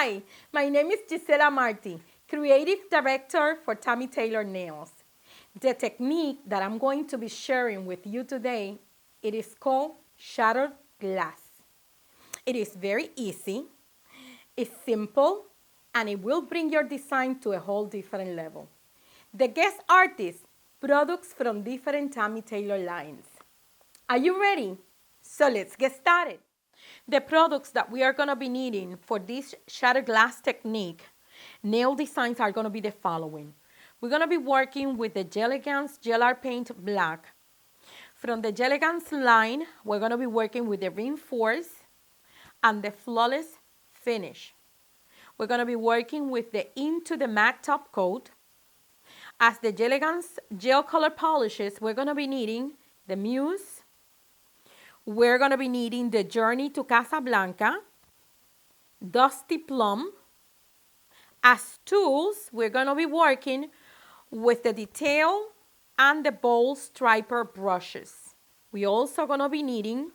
Hi, my name is Gisela Marti, Creative Director for Tammy Taylor Nails. The technique that I'm going to be sharing with you today, it is called shattered glass. It is very easy, it's simple, and it will bring your design to a whole different level. The guest artists, products from different Tammy Taylor lines. Are you ready? So let's get started. The products that we are going to be needing for this shattered glass technique, nail designs are going to be the following. We're going to be working with the Elegance Gel Art Paint Black. From the Elegance line, we're going to be working with the Reinforce and the Flawless Finish. We're going to be working with the Into the Matte Top Coat. As the Elegance Gel Color Polishes, we're going to be needing the Muse. We're going to be needing the Journey to Casablanca, Dusty Plum. As tools, we're going to be working with the Detail and the Bold Striper brushes. We're also going to be needing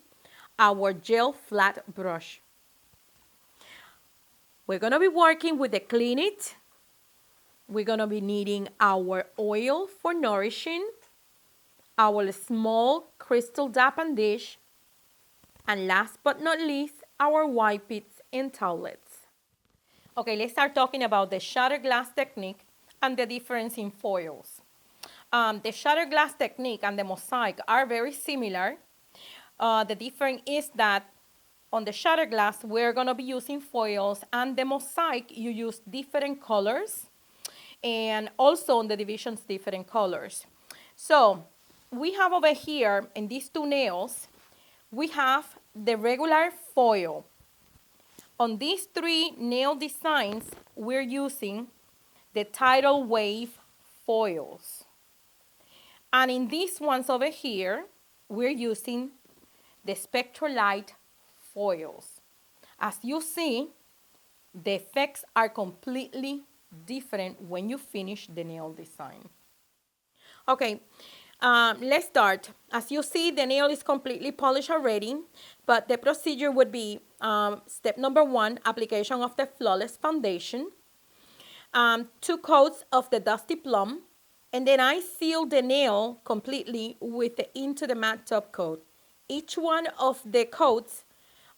our gel flat brush. We're going to be working with the Clean It. We're going to be needing our oil for nourishing, our small crystal dap and dish, and last but not least, our wipe its and towelettes. Okay, let's start talking about the shattered glass technique and the difference in foils. The shattered glass technique and the mosaic are very similar. The difference is that on the shattered glass, we're going to be using foils, and the mosaic, you use different colors, and also on the divisions, different colors. So we have over here in these two nails, we have the regular foil. On these three nail designs, we're using the tidal wave foils. And in these ones over here, we're using the Spectrolite foils. As you see, the effects are completely different when you finish the nail design. Okay, let's start. As you see, the nail is completely polished already, but the procedure would be step number 1, application of the Flawless Foundation, 2 coats of the Dusty Plum, and then I seal the nail completely with the Into the Matte Top Coat. Each one of the coats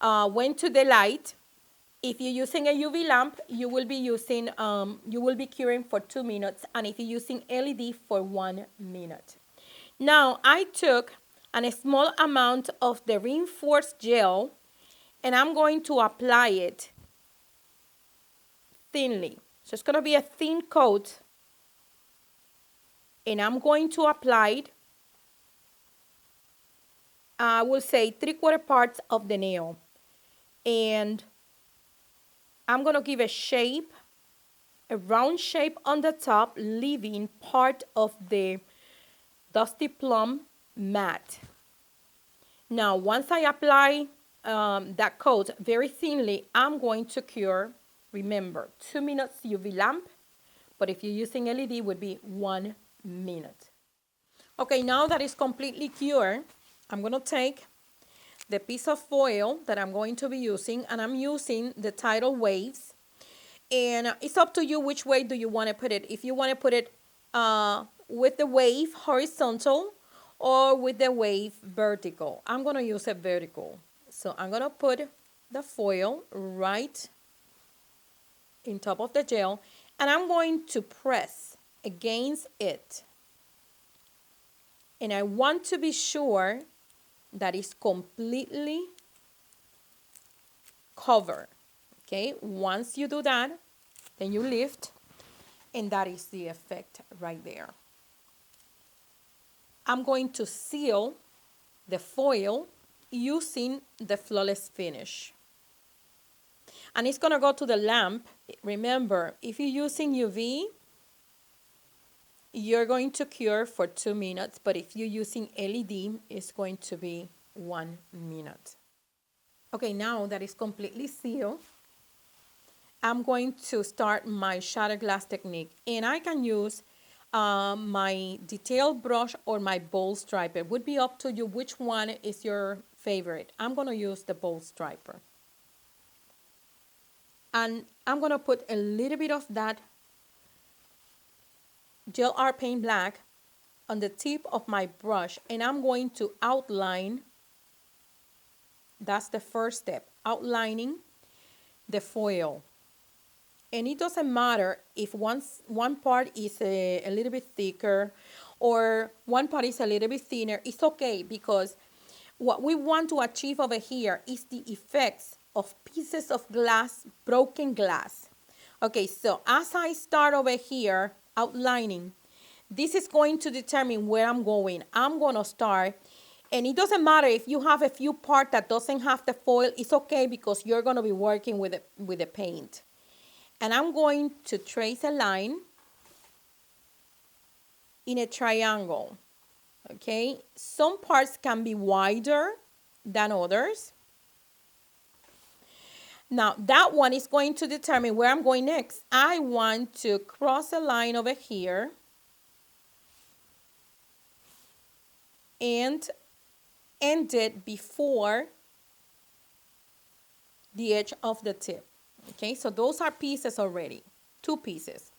went to the light. If you're using a UV lamp, you will be curing for 2 minutes, and if you're using LED, for 1 minute. Now, I took a small amount of the reinforced gel, and I'm going to apply it thinly. So it's going to be a thin coat, and I'm going to apply it, I will say 3/4 parts of the nail. And I'm going to give a shape, a round shape on the top, leaving part of the Dusty Plum matte. Now, once I apply that coat very thinly, I'm going to cure, remember, 2 minutes UV lamp, but if you're using LED, it would be 1 minute. Okay, now that it's completely cured, I'm going to take the piece of foil that I'm going to be using, and I'm using the tidal waves. And it's up to you which way do you want to put it. If you want to put it with the wave horizontal or with the wave vertical. I'm going to use a vertical. So I'm going to put the foil right in top of the gel, and I'm going to press against it. And I want to be sure that it's completely covered. Okay, once you do that, then you lift, and that is the effect right there. I'm going to seal the foil using the Flawless Finish. And it's going to go to the lamp. Remember, if you're using UV, you're going to cure for 2 minutes, but if you're using LED, it's going to be 1 minute. Okay, now that it's completely sealed, I'm going to start my shattered glass technique, and I can use my detail brush or my bold striper. It would be up to you which one is your favorite. I'm going to use the bold striper. And I'm going to put a little bit of that gel art paint black on the tip of my brush, and I'm going to outline. That's the first step, outlining the foil. And it doesn't matter if one part is a little bit thicker or one part is a little bit thinner. It's okay, because what we want to achieve over here is the effects of pieces of glass, broken glass. Okay, so as I start over here outlining, this is going to determine where I'm going. I'm going to start, and it doesn't matter if you have a few parts that doesn't have the foil. It's okay, because you're going to be working with the paint. And I'm going to trace a line in a triangle. Okay, some parts can be wider than others. Now that one is going to determine where I'm going next. I want to cross a line over here and end it before the edge of the tip. Okay, so those are pieces already, 2 pieces.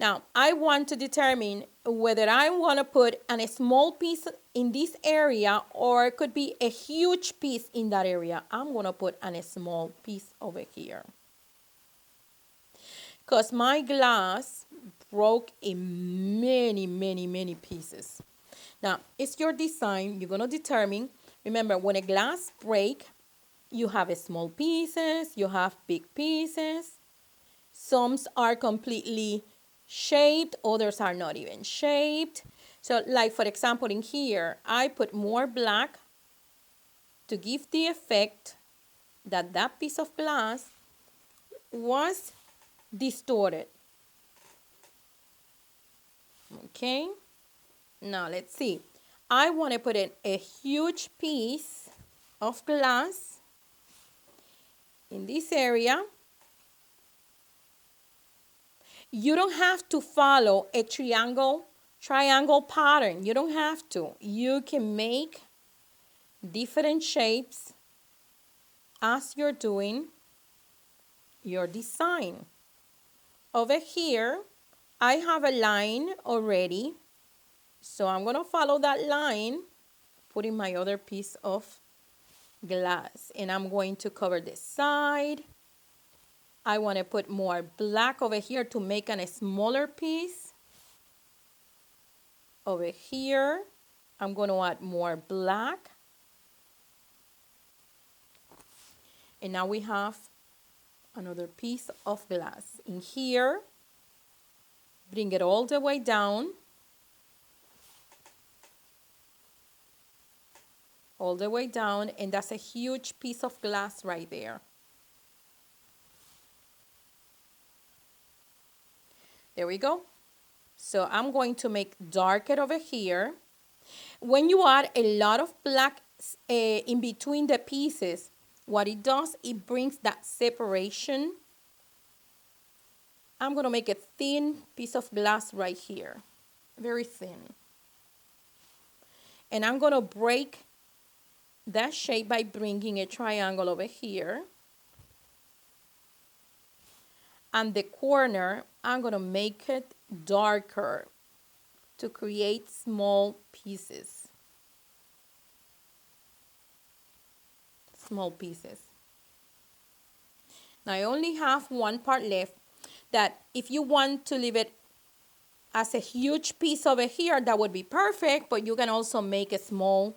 Now, I want to determine whether I want to put a small piece in this area, or it could be a huge piece in that area. I'm going to put a small piece over here, because my glass broke in many pieces. Now, it's your design. You're going to determine. Remember, when a glass break, you have small pieces, you have big pieces. Some are completely shaped, others are not even shaped. So like, for example, in here, I put more black to give the effect that that piece of glass was distorted. Okay, now let's see. I want to put in a huge piece of glass in this area. You don't have to follow a triangle pattern. You don't have to. You can make different shapes as you're doing your design. Over here, I have a line already. So I'm going to follow that line, putting my other piece of glass. And I'm going to cover this side. I want to put more black over here to make a smaller piece. Over here, I'm going to add more black. And now we have another piece of glass. In here, bring it all the way down. All the way down, and that's a huge piece of glass right there. There we go. So I'm going to make darker over here. When you add a lot of black in between the pieces, what it does, it brings that separation. I'm going to make a thin piece of glass right here, very thin. And I'm going to break that shape by bringing a triangle over here. And the corner, I'm going to make it darker to create small pieces. Small pieces. Now I only have one part left, that if you want to leave it as a huge piece over here, that would be perfect, but you can also make a small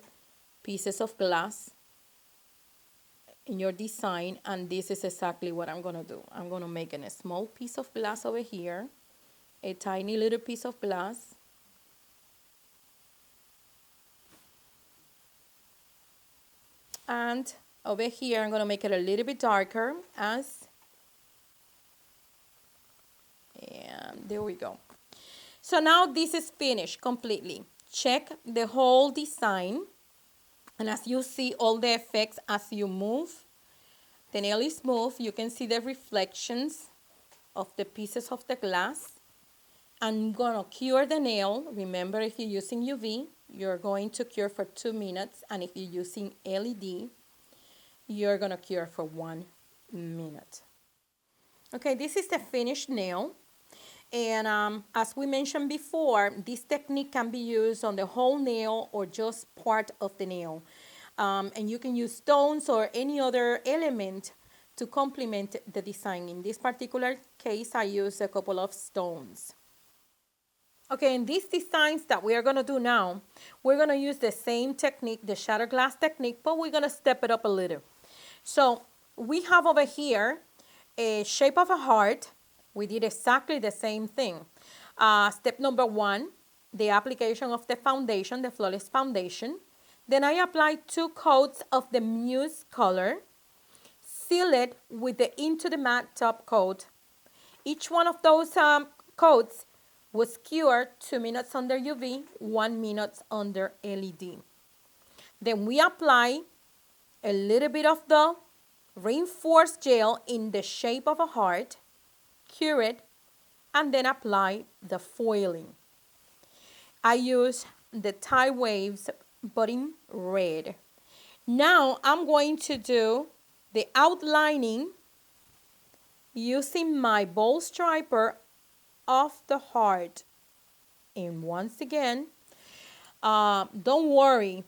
pieces of glass in your design, and this is exactly what I'm going to do. I'm going to make a small piece of glass over here, a tiny little piece of glass, and over here I'm going to make it a little bit darker, and there we go. So now this is finished completely. Check the whole design. And as you see all the effects as you move, the nail is smooth. You can see the reflections of the pieces of the glass. I'm going to cure the nail. Remember, if you're using UV, you're going to cure for 2 minutes. And if you're using LED, you're going to cure for 1 minute. Okay, this is the finished nail. And as we mentioned before, this technique can be used on the whole nail or just part of the nail. And you can use stones or any other element to complement the design. In this particular case, I use a couple of stones. Okay, in these designs that we are going to do now, we're going to use the same technique, the shattered glass technique, but we're going to step it up a little. So we have over here a shape of a heart. We did exactly the same thing. Step number one, the application of the foundation, the flawless foundation. Then I applied 2 coats of the mousse color, seal it with the into the matte top coat. Each one of those coats was cured 2 minutes under UV, 1 minute under LED. Then we apply a little bit of the reinforced gel in the shape of a heart, cure it, and then apply the foiling. I use the Tide Waves but in red. Now I'm going to do the outlining using my bold striper of the heart. And once again, don't worry,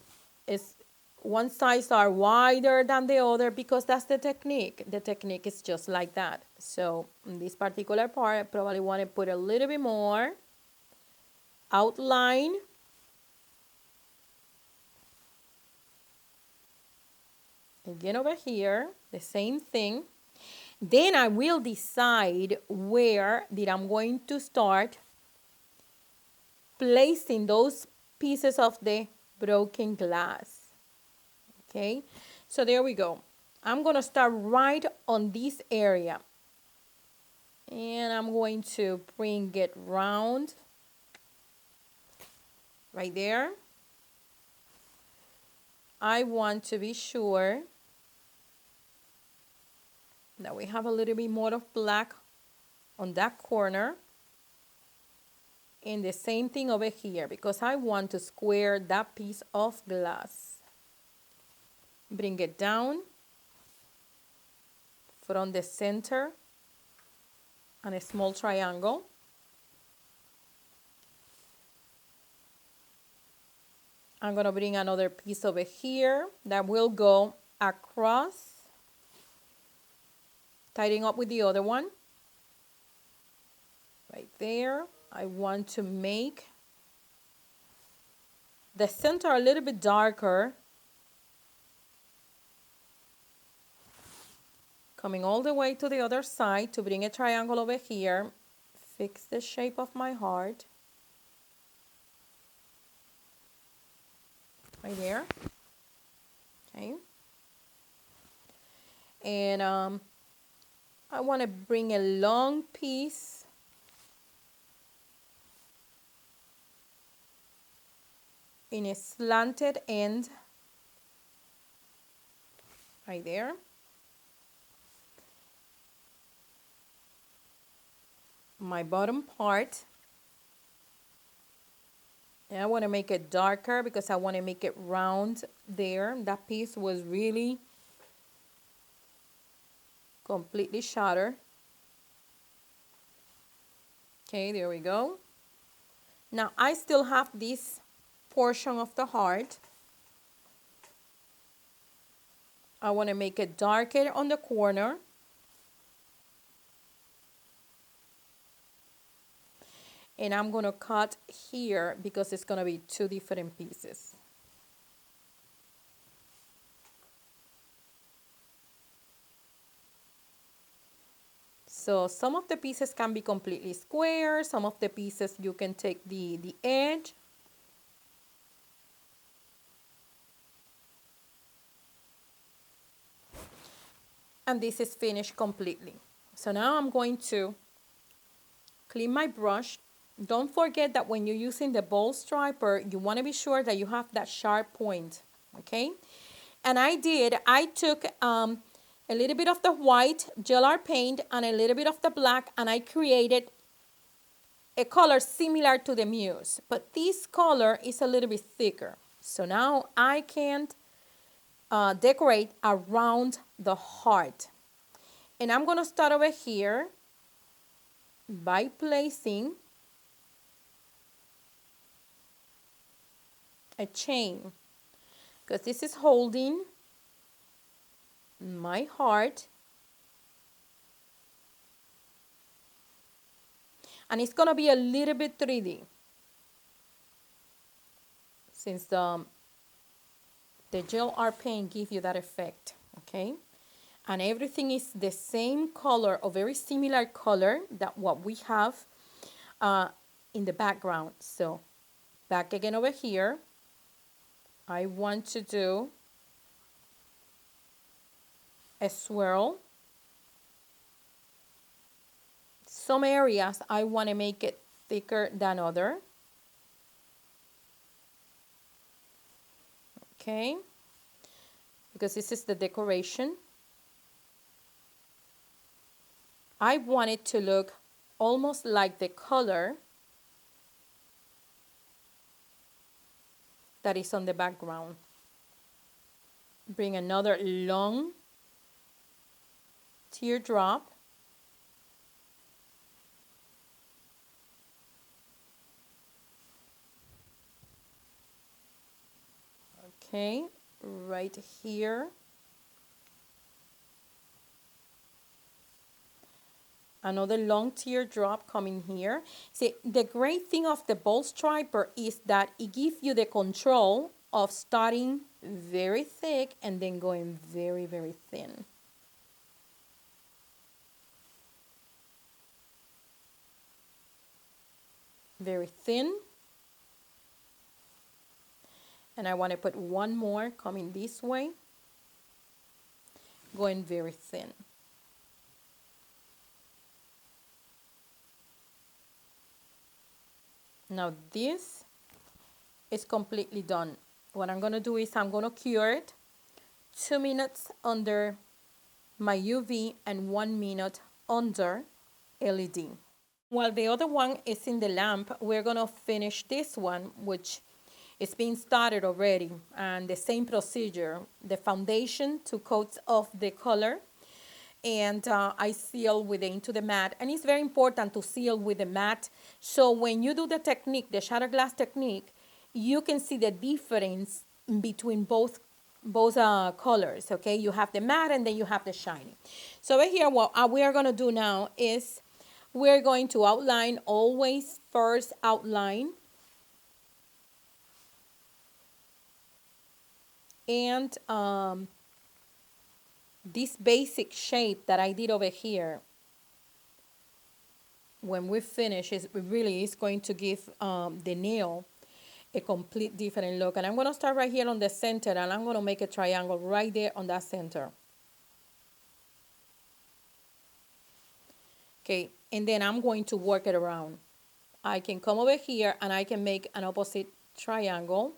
it's one sides are wider than the other because that's the technique. The technique is just like that. So in this particular part, I probably want to put a little bit more outline. Again over here, the same thing. Then I will decide where that I'm going to start placing those pieces of the broken glass. Okay, so there we go. I'm going to start right on this area. And I'm going to bring it round right there. I want to be sure that we have a little bit more of black on that corner. And the same thing over here because I want to square that piece of glass. Bring it down from the center and a small triangle. I'm going to bring another piece over here that will go across, tidying up with the other one. Right there. I want to make the center a little bit darker. Coming all the way to the other side to bring a triangle over here. Fix the shape of my heart. Right there. Okay. And I want to bring a long piece in a slanted end. Right there. My bottom part. And I want to make it darker because I want to make it round there. That piece was really completely shattered. Okay, there we go. Now I still have this portion of the heart. I want to make it darker on the corner. And I'm going to cut here because it's going to be 2 different pieces. So some of the pieces can be completely square. Some of the pieces you can take the edge. And this is finished completely. So now I'm going to clean my brush. Don't forget that when you're using the bold striper, you want to be sure that you have that sharp point, okay? And I took a little bit of the white gel art paint and a little bit of the black, and I created a color similar to the mousse. But this color is a little bit thicker. So now I can decorate around the heart. And I'm going to start over here by placing a chain, because this is holding my heart, and it's going to be a little bit 3D since the gel art paint gives you that effect, okay? And everything is the same color or very similar color that what we have in the background. So back again over here, I want to do a swirl. Some areas I want to make it thicker than other. Okay, because this is the decoration. I want it to look almost like the color that is on the background. Bring another long teardrop. Okay, right here. Another long teardrop coming here. See, the great thing of the bold striper is that it gives you the control of starting very thick and then going very, very thin. Very thin. And I want to put one more coming this way, going very thin. Now this is completely done. What I'm going to do is I'm going to cure it 2 minutes under my UV and 1 minute under LED. While the other one is in the lamp, we're going to finish this one, which is being started already. And the same procedure, the foundation, 2 coats of the color, and I seal with the into the mat. And it's very important to seal with the mat. So when you do the technique, the shatter glass technique, you can see the difference between both colors, okay? You have the matte and then you have the shiny. So over here, what we are going to do now is we're going to outline, always first outline. And this basic shape that I did over here, when we finish, it really is going to give the nail a complete different look. And I'm going to start right here on the center, and I'm going to make a triangle right there on that center. Okay, and then I'm going to work it around. I can come over here and I can make an opposite triangle,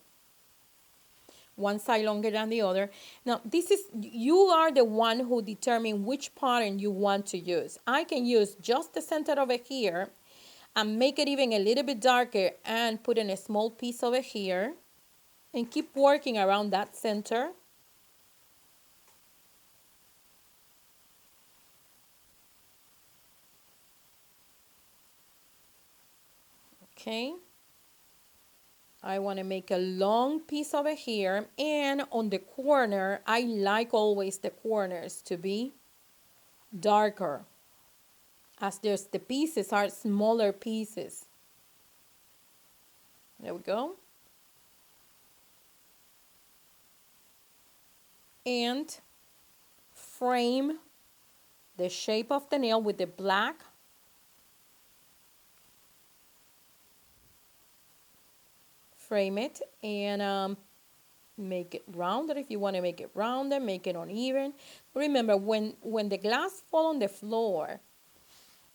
one side longer than the other. Now, this is, you are the one who determine which pattern you want to use. I can use just the center over here and make it even a little bit darker and put in a small piece over here and keep working around that center. Okay. I want to make a long piece over here, and on the corner, I like always the corners to be darker, as the pieces are smaller pieces. There we go. And frame the shape of the nail with the black. Frame it and make it rounder. If you want to make it rounder, make it uneven. Remember, when the glass fall on the floor,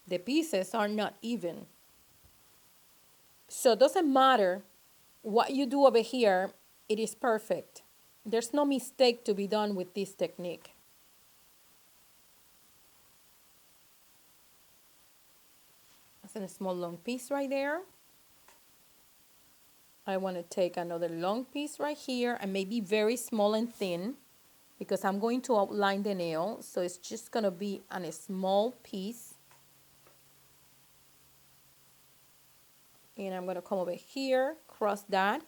the pieces are not even. So it doesn't matter what you do over here, it is perfect. There's no mistake to be done with this technique. That's a small long piece right there. I want to take another long piece right here and maybe very small and thin. because I'm going to outline the nail. So it's just going to be on a small piece. And I'm going to come over here, cross that.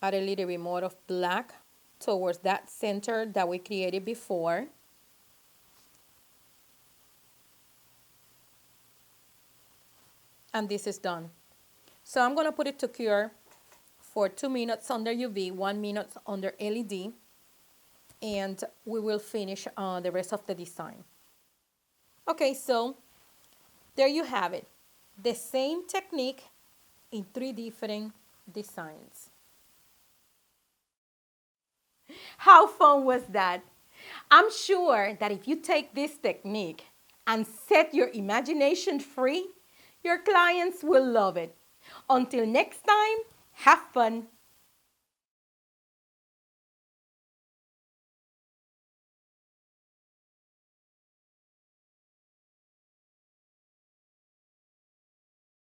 Add a little bit more of black towards that center that we created before. And this is done. So I'm going to put it to cure for 2 minutes under UV, 1 minute under LED, and we will finish the rest of the design. Okay, so there you have it. The same technique in 3 different designs. How fun was that? I'm sure that if you take this technique and set your imagination free, your clients will love it. Until next time, have fun